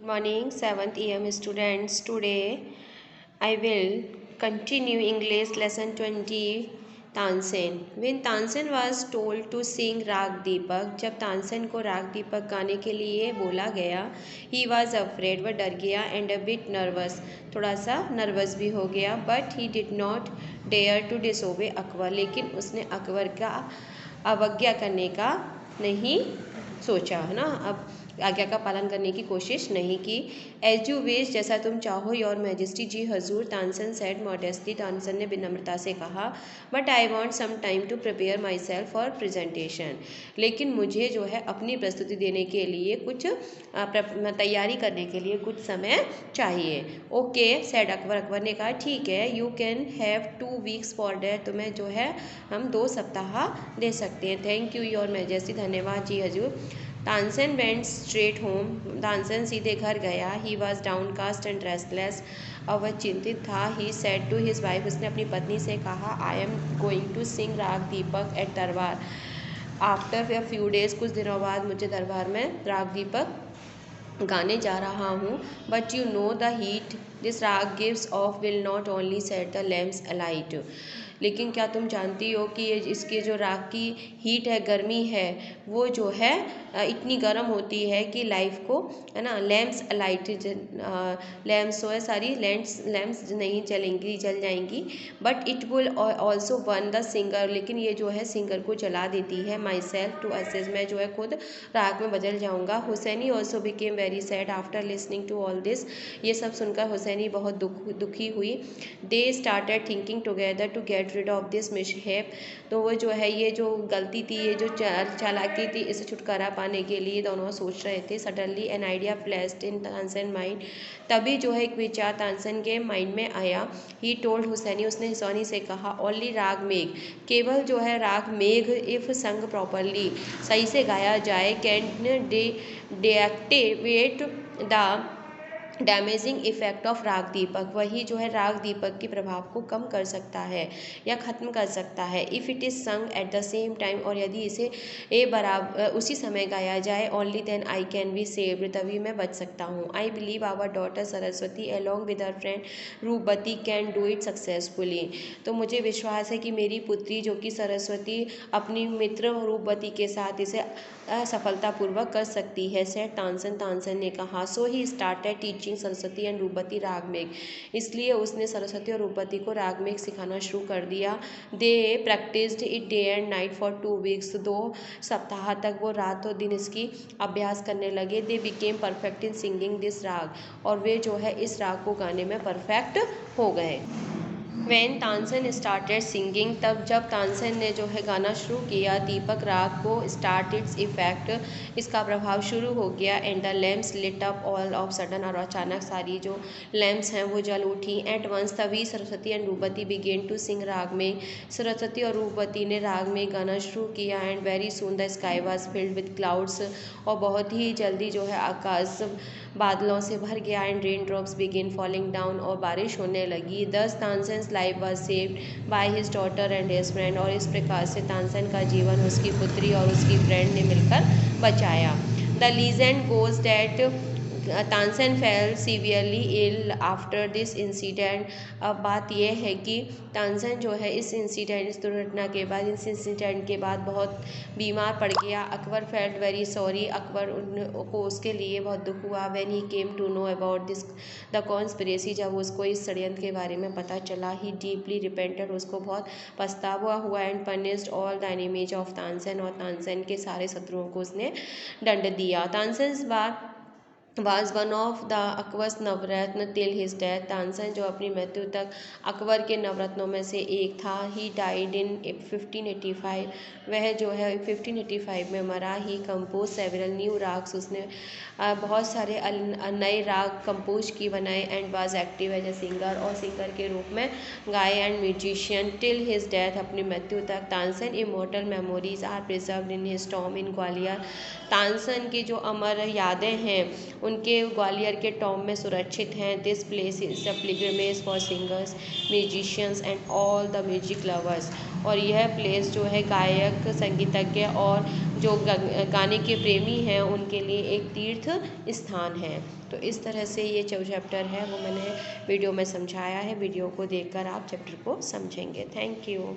Morning 7th AM students. Today I will continue English lesson 20 Tansen. When Tansen was told to sing राग दीपक, जब तानसेन को राग दीपक गाने के लिए बोला गया, he was afraid, वह डर गया, and a bit nervous, थोड़ा सा नर्वस भी हो गया, but he did not dare to disobey Akbar, लेकिन उसने अकबर का अवज्ञा करने का नहीं सोचा, है ना. अब आज्ञा का पालन करने की कोशिश नहीं की. एज यू विश, जैसा तुम चाहो, योर मैजेस्टी, जी हजूर, तानसेन सेड मॉडेस्टली, तानसेन ने विनम्रता से कहा. But I want some time to prepare myself for presentation, लेकिन मुझे जो है अपनी प्रस्तुति देने के लिए कुछ तैयारी करने के लिए कुछ समय चाहिए. ओके सेड अकबर, अकबर ने कहा ठीक है. You can have 2 weeks for that, तुम्हें जो है हम 2 सप्ताह दे सकते हैं. थैंक यू योर मैजेस्टी, धन्यवाद जी हजूर. Tansen went straight home, Tansen सीधे घर गया. He was downcast and restless, अब वह चिंतित था. He said to his wife, उसने अपनी पत्नी से कहा, I am going to sing raga Deepak at darbar. After a few days, कुछ दिनों बाद मुझे दरबार में राग दीपक गाने जा रहा हूँ. But you know the heat this raga gives off will not only set the lamps alight, लेकिन क्या तुम जानती हो कि ये इसके जो राग की हीट है, गर्मी है, वो जो है इतनी गर्म होती है कि लाइफ को, है ना, लैम्प्स अलाइट, लैम्प्स हो सारी लैम्प्स नहीं जलेंगी, जल जाएंगी. But it will also burn the singer, लेकिन ये जो है सिंगर को जला देती है. माई सेल्फ टू असेस, मैं जो है खुद राग में बदल जाऊँगा. Husaini also became very sad after listening to all this, ये सब सुनकर हुसैनी बहुत दुखी हुई. They started thinking together to get rid of this mishap, तो वो जो है ये जो गलती थी, ये जो चालाकी थी, इसे छुटकारा पाने के लिए दोनों सोच रहे थे. Suddenly an idea flashed in Tansen mind, तभी जो है एक विचार तानसेन के माइंड में आया. ही टोल्ड हुसैनी, उसने हुसैनी से कहा, ओनली राग मेघ, केवल जो है राग मेघ, इफ संग प्रॉपरली, सही से गाया जाए, can deactivate the damaging effect of राग दीपक, वही जो है राग दीपक के प्रभाव को कम कर सकता है या ख़त्म कर सकता है. If it is sung at the same time, और यदि इसे बराबर उसी समय गाया जाए, only then I can be saved, तभी मैं बच सकता हूँ. I believe our daughter Saraswati along with her friend Rupvati can do it successfully, तो मुझे विश्वास है कि मेरी पुत्री जो कि सरस्वती अपनी मित्र रूपवती के साथ इसे सफलतापूर्वक कर सकती है. सेठ तानसेन, तानसेन ने कहा. So he started teaching Saraswati and Rupvati raga मेघ, इसलिए उसने सरस्वती और रूपवती को राग मेघ सिखाना शुरू कर दिया. They practised it day and night for 2 weeks, 2 सप्ताह तक वो रात और दिन इसकी अभ्यास करने लगे. They became perfect in singing this राग, और वे जो है इस राग को गाने में परफेक्ट हो गए. वैन तानसेन स्टार्टेड सिंगिंग, तब जब तानसेन ने जो है गाना शुरू किया, दीपक राग को स्टार्ट इट्स इफेक्ट, इसका प्रभाव शुरू हो गया. And the lamps lit up all of sudden, और अचानक सारी जो लैम्प्स हैं वो जल उठी. एट वंस, तभी Saraswati and Rupvati began to sing raga में, सरस्वती और रूपवती ने राग में गाना शुरू किया. And very soon the sky was filled with clouds, और बहुत ही जल्दी जो है आकाश बादलों से भर गया. And rain drops began falling down, और बारिश होने लगी. Thus Tansen's life was saved by his daughter and his friend, और इस प्रकार से तानसेन का जीवन उसकी पुत्री और उसकी फ्रेंड ने मिलकर बचाया. The legend goes that Tansen fell severely ill after this incident. अब बात यह है कि तानसेन जो है इस दुर्घटना के बाद, इस इंसिडेंट के बाद बहुत बीमार पड़ गया. Akbar felt very sorry, Akbar को उसके लिए बहुत दुख हुआ. When he came to know about this the conspiracy, जब उसको इस षड्यंत्र के बारे में पता चला. ही डीपली रिपेंटेड, उसको बहुत पछतावा हुआ. And punished all the enemies of Tansen, और तानसेन के सारे शत्रुओं को उसने दंड दिया. Tansen was one of the Akbar's Navratna till his death, Tansen जो अपनी मृत्यु तक अकबर के नवरत्नों में से एक था. ही डाइड इन 1585, वह जो है 1585 में मरा. He compose several new ragas, उसने बहुत सारे नए राग कंपोज की बनाए. And was active as a singer, और सिंगर के रूप में गाए. And musician till his death, अपनी मृत्यु तक. Tansen immortal memories are preserved in his tomb in Gwalior, Tansen की जो अमर यादें हैं उनके ग्वालियर के टॉम में सुरक्षित हैं. This place is a pilgrimage for singers, musicians and all the music lovers, और यह प्लेस जो है गायक, संगीतज्ञ और जो गाने के प्रेमी हैं उनके लिए एक तीर्थ स्थान है। तो इस तरह से ये जो चैप्टर है वो मैंने वीडियो में समझाया है। वीडियो को देखकर आप चैप्टर को समझेंगे। Thank you.